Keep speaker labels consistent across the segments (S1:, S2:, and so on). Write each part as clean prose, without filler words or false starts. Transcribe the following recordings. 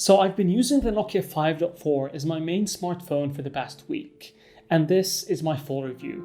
S1: So I've been using the Nokia 5.4 as my main smartphone for the past week, and this is my full review.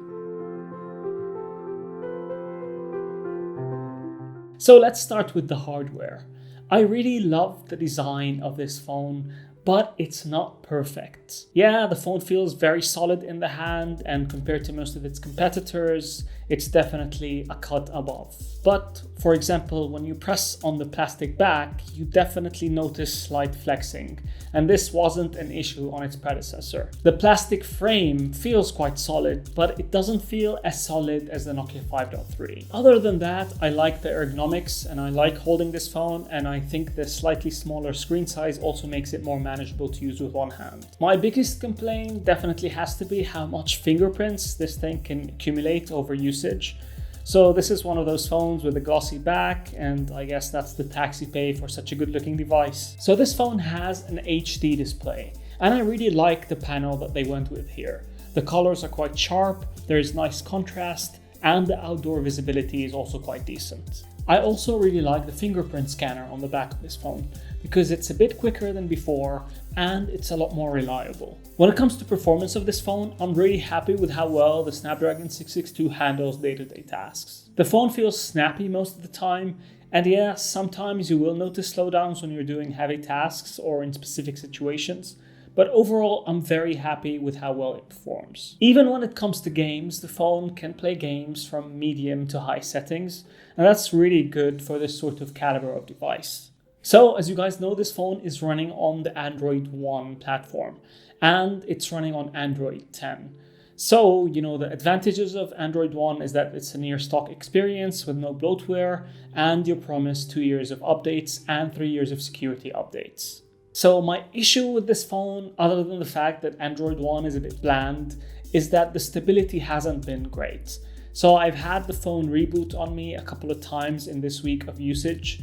S1: So let's start with the hardware. I really love the design of this phone, but it's not perfect. Yeah, the phone feels very solid in the hand, and compared to most of its competitors, it's definitely a cut above. But for example, when you press on the plastic back, you definitely notice slight flexing, and this wasn't an issue on its predecessor. The plastic frame feels quite solid, but it doesn't feel as solid as the Nokia 5.3. Other than that, I like the ergonomics and I like holding this phone, and I think the slightly smaller screen size also makes it more manageable to use with one hand. My biggest complaint definitely has to be how much fingerprints this thing can accumulate over usage. So this is one of those phones with a glossy back, and I guess that's the tax you pay for such a good looking device. So this phone has an HD display, and I really like the panel that they went with here. The colors are quite sharp, there is nice contrast, and the outdoor visibility is also quite decent. I also really like the fingerprint scanner on the back of this phone because it's a bit quicker than before and it's a lot more reliable. When it comes to performance of this phone, I'm really happy with how well the Snapdragon 662 handles day-to-day tasks. The phone feels snappy most of the time, and yeah, sometimes you will notice slowdowns when you're doing heavy tasks or in specific situations. But overall, I'm very happy with how well it performs. Even when it comes to games, the phone can play games from medium to high settings, and that's really good for this sort of caliber of device. So, as you guys know, this phone is running on the Android One platform, and it's running on Android 10. So, the advantages of Android One is that it's a near stock experience with no bloatware, and you're promised 2 years of updates and 3 years of security updates. So my issue with this phone, other than the fact that Android One is a bit bland, is that the stability hasn't been great. So I've had the phone reboot on me a couple of times in this week of usage,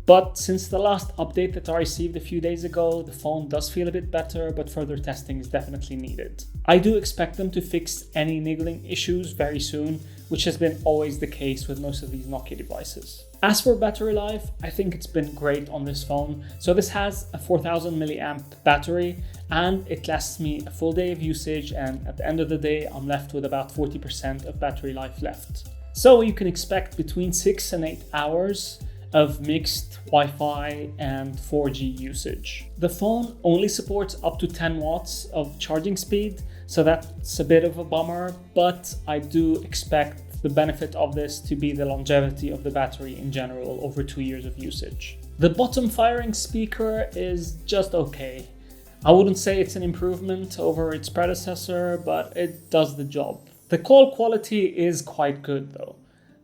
S1: but since the last update that I received a few days ago, the phone does feel a bit better, but further testing is definitely needed. I do expect them to fix any niggling issues very soon, which has been always the case with most of these Nokia devices. As for battery life, I think it's been great on this phone. So this has a 4000 milliamp battery and it lasts me a full day of usage, and at the end of the day, I'm left with about 40% of battery life left. So you can expect between 6 and 8 hours of mixed Wi-Fi and 4G usage. The phone only supports up to 10 watts of charging speed, so that's a bit of a bummer, but I do expect the benefit of this to be the longevity of the battery in general over 2 years of usage. The bottom firing speaker is just okay. I wouldn't say it's an improvement over its predecessor, but it does the job. The call quality is quite good though.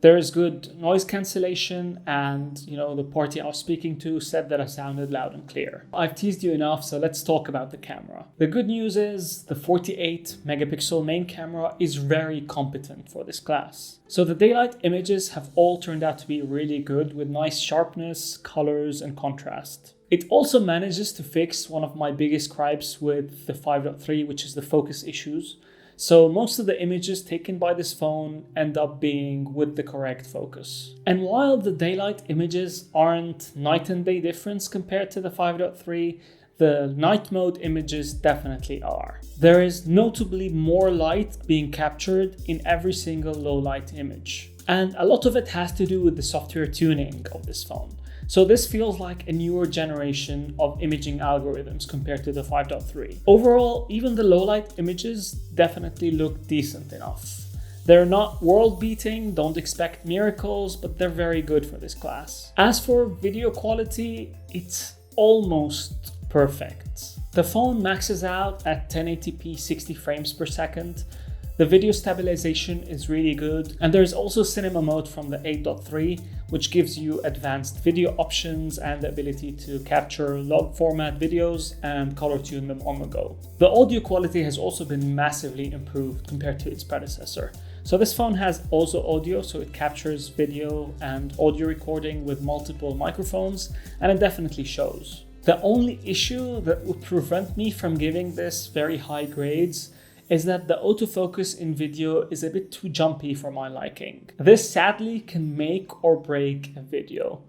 S1: There is good noise cancellation, and the party I was speaking to said that I sounded loud and clear. I've teased you enough, so let's talk about the camera. The good news is the 48 megapixel main camera is very competent for this class. So the daylight images have all turned out to be really good with nice sharpness, colors, and contrast. It also manages to fix one of my biggest gripes with the 5.3, which is the focus issues. So most of the images taken by this phone end up being with the correct focus. And while the daylight images aren't night and day difference compared to the 5.3, the night mode images definitely are. There is notably more light being captured in every single low light image. And a lot of it has to do with the software tuning of this phone. So this feels like a newer generation of imaging algorithms compared to the 5.3. Overall, even the low light images definitely look decent enough. They're not world beating, don't expect miracles, but they're very good for this class. As for video quality, it's almost perfect. The phone maxes out at 1080p 60 frames per second. The video stabilization is really good, and there's also cinema mode from the 8.3, which gives you advanced video options and the ability to capture log format videos and color tune them on the go. The audio quality has also been massively improved compared to its predecessor. So this phone has also audio, so it captures video and audio recording with multiple microphones, and it definitely shows. The only issue that would prevent me from giving this very high grades is that the autofocus in video is a bit too jumpy for my liking. This sadly can make or break a video.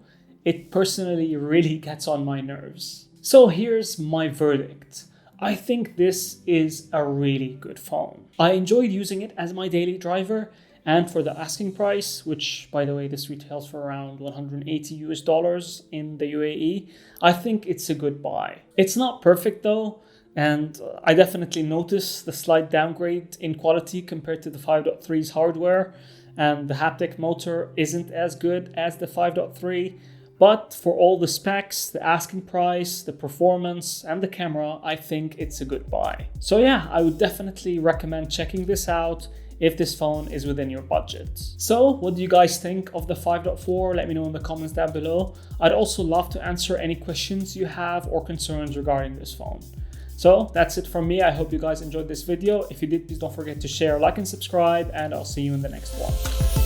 S1: It personally really gets on my nerves. So here's my verdict. I think this is a really good phone. I enjoyed using it as my daily driver, and for the asking price, which by the way this retails for around 180 US dollars in the UAE, I think it's a good buy. It's not perfect though, and I definitely notice the slight downgrade in quality compared to the 5.3's hardware, and the haptic motor isn't as good as the 5.3. But for all the specs, the asking price, the performance, and the camera, I think it's a good buy. So yeah, I would definitely recommend checking this out if this phone is within your budget. So what do you guys think of the 5.4? Let me know in the comments down below. I'd also love to answer any questions you have or concerns regarding this phone. So that's it from me. I hope you guys enjoyed this video. If you did, please don't forget to share, like, and subscribe, and I'll see you in the next one.